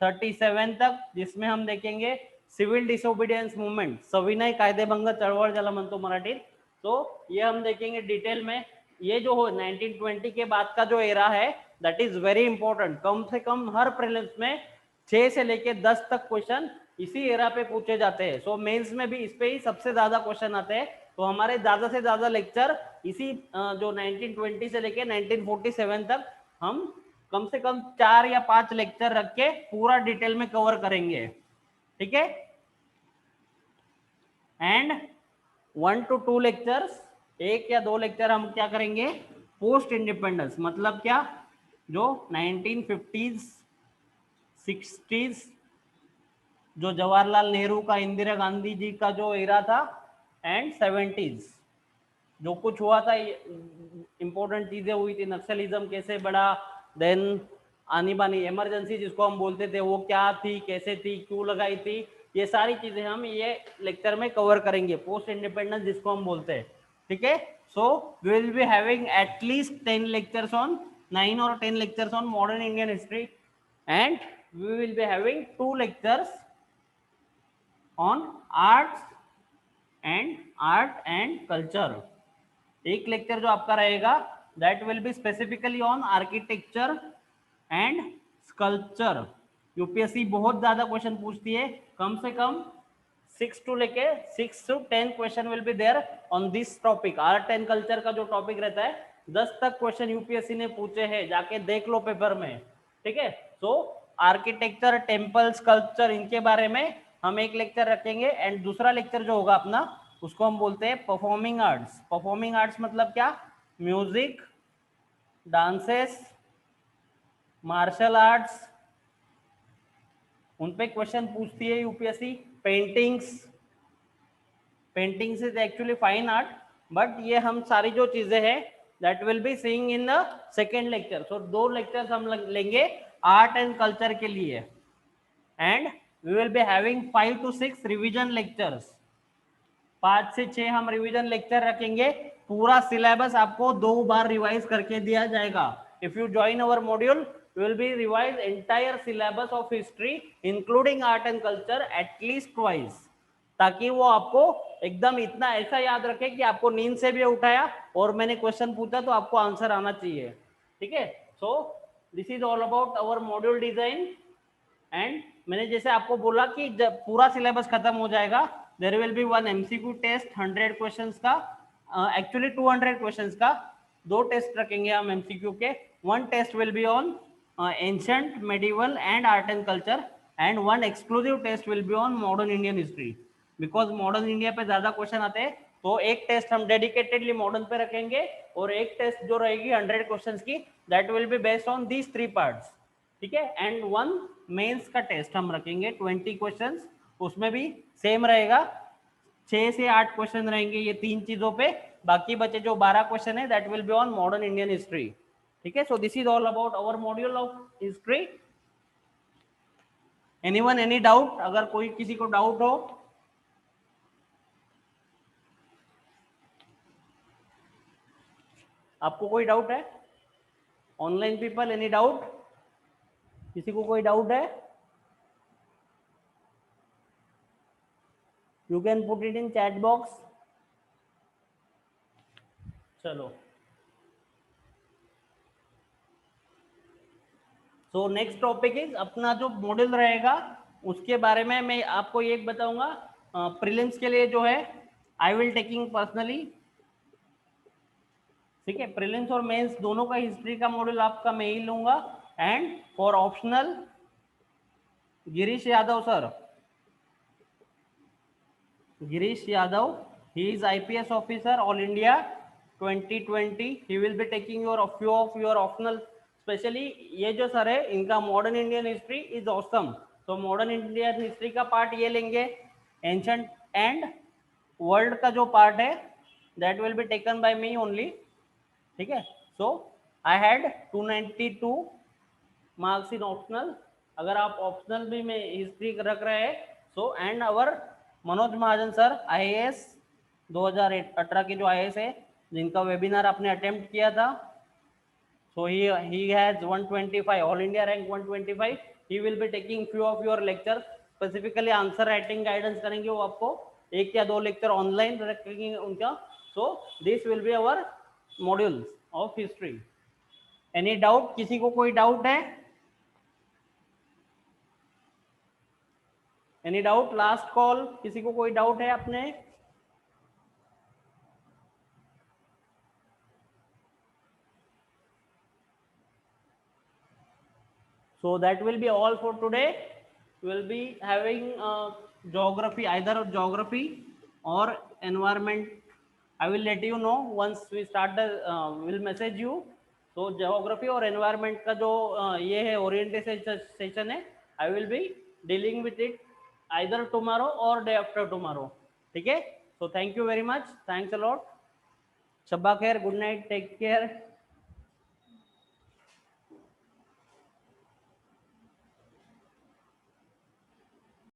37 तक, जिसमें हम देखेंगे सिविल डिसोबीडियंस मूवमेंट, सविनय कायदेभंग चळवळ ज्याला म्हणतो मराठीत। तो ये हम देखेंगे डिटेल में। ये जो हो 1920 के बाद का जो एरा है दैट इज वेरी इंपॉर्टेंट। कम से कम हर प्रीलिम्स में 6 से लेके 10 तक क्वेश्चन इसी एरा पे पूछे जाते हैं। सो मेंस में भी इस पे ही सबसे ज्यादा क्वेश्चन आते हैं तो हमारे ज्यादा से ज्यादा लेक्चर इसी जो 1920 से लेके 1947 तक हम कम से कम 4 या 5 लेक्चर रख के पूरा डिटेल में कवर करेंगे, ठीक है। एंड 1 to 2 लेक्चर्स, 1 या 2 लेक्चर हम क्या करेंगे पोस्ट इंडिपेंडेंस, मतलब क्या, जो 1950s 60s, जो जवाहरलाल नेहरू का, इंदिरा गांधी जी का जो एरा था, एंड 70s जो कुछ हुआ था, इंपॉर्टेंट चीजें हुई थी, नक्सलिज्म कैसे बढ़ा, देन आनी बानी इमरजेंसी जिसको हम बोलते थे वो क्या थी, कैसे थी, क्यों लगाई थी, ये सारी चीजें हम ये लेक्चर में कवर करेंगे, पोस्ट इंडिपेंडेंस जिसको हम बोलते हैं, ठीक है। So we will be having at least 10 lectures on 9 or 10 lectures on modern Indian history, and we will be having 2 lectures on arts and art and culture। एक लेक्चर जो आपका रहेगा that will be specifically on architecture and sculpture. UPSC बहुत ज्यादा क्वेश्चन पूछती है, कम से कम 6 to 10 question will be there on this topic. Art and culture का जो टॉपिक रहता है 10 तक क्वेश्चन यूपीएससी ने पूछे हैं, जाके देख लो पेपर में, ठीक है। तो आर्किटेक्चर, टेम्पल, स्कल्पचर, इनके बारे में हम एक लेक्चर रखेंगे, एंड दूसरा लेक्चर जो होगा अपना उसको हम बोलते हैं परफॉर्मिंग आर्ट्स। परफॉर्मिंग आर्ट्स मतलब क्या, म्यूजिक, डांसेस, मार्शल आर्ट्स, उन पे क्वेश्चन पूछती है UPSC. Paintings, paintings is actually fine art, but ये हम सारी जो चीजें हैं that will be seeing in the second lecture. So 2 lectures हम लेंगे आर्ट एंड कल्चर के लिए, and we will be having 5 to 6 revision lectures. 5 से 6 हम रिवीजन लेक्चर रखेंगे, पूरा सिलेबस आपको 2 बार रिवाइज करके दिया जाएगा। If you join our module will be revise entire syllabus of history including art and culture at least twice, ताकि वो आपको एकदम इतना ऐसा याद रखे कि आपको नींद से भी उठाया और मैंने क्वेश्चन पूछा तो आपको आंसर आना चाहिए, ठीक है। So this is all about our module design. And मैंने जैसे आपको बोला कि जब पूरा सिलेबस खत्म हो जाएगा there will be 1 MCQ test 100 questions का, एक्चुअली 200 क्वेश्चंस का। 2 टेस्ट रखेंगे हम एमसीक्यू के। 1 test will be on ancient, medieval and art and culture, and 1 exclusive test will be on modern Indian history. Because modern India पे ज्यादा क्वेश्चन आते हैं तो एक टेस्ट हम डेडिकेटेडली मॉडर्न पे रखेंगे, और एक टेस्ट जो रहेगी 100 क्वेश्चंस की that will be based on these 3 parts, ठीक है। एंड 1 मेंस का टेस्ट हम रखेंगे 20 क्वेश्चंस, उसमें भी सेम रहेगा, 6 से 8 क्वेश्चन रहेंगे ये 3 चीजों पे, बाकी बचे जो 12 क्वेश्चन है that will be on modern Indian history, ठीक है। So this is all about our module of history. Anyone, any doubt? अगर कोई किसी को डाउट हो, आपको कोई डाउट है? Online people, any doubt? किसी को कोई डाउट है? You can put it in chat box. चलो, सो नेक्स्ट टॉपिक इज अपना जो मॉड्यूल रहेगा उसके बारे में मैं आपको एक बताऊंगा। प्रीलिम्स के लिए जो है आई विल टेकिंग पर्सनली, ठीक है। प्रीलिम्स और मेंस दोनों का हिस्ट्री का मॉड्यूल आपका मैं ही लूंगा। And for optional Girish Yadav sir, Girish Yadav, he is IPS officer all India 2020, he will be taking your few of your optional, specially ये जो सर है इनका modern Indian history is awesome, तो मॉडर्न इंडियन हिस्ट्री का पार्ट ये लेंगे। एंशंट एंड वर्ल्ड का जो पार्ट है that will be taken by me only, ठीक है। So I had 292 marks in optional, अगर आप ऑप्शनल भी में हिस्ट्री रख रहे हैं so, and our Manoj Mahajan sir IAS 2018 के जो आईएएस है जिनका वेबिनार आपने अटेम्प्ट किया था, so he has 125 all India rank 125, he will be taking few of your lecture, specifically answer writing guidance करेंगे वो आपको, 1 या 2 लेक्चर ऑनलाइन रखेंगे उनका। So this will be our modules of history. Any doubt? किसी को कोई डाउट है? Any doubt? लास्ट कॉल, किसी को कोई डाउट है अपने? So that will be all for today. We'll be having geography, either geography or environment. I will let you know once we start the will message you. So geography और environment का जो ये है orientation session है, I will be dealing with it either tomorrow or day after tomorrow. ठीक है? So thank you very much. Thanks a lot. Shabba khair. Good night. Take care.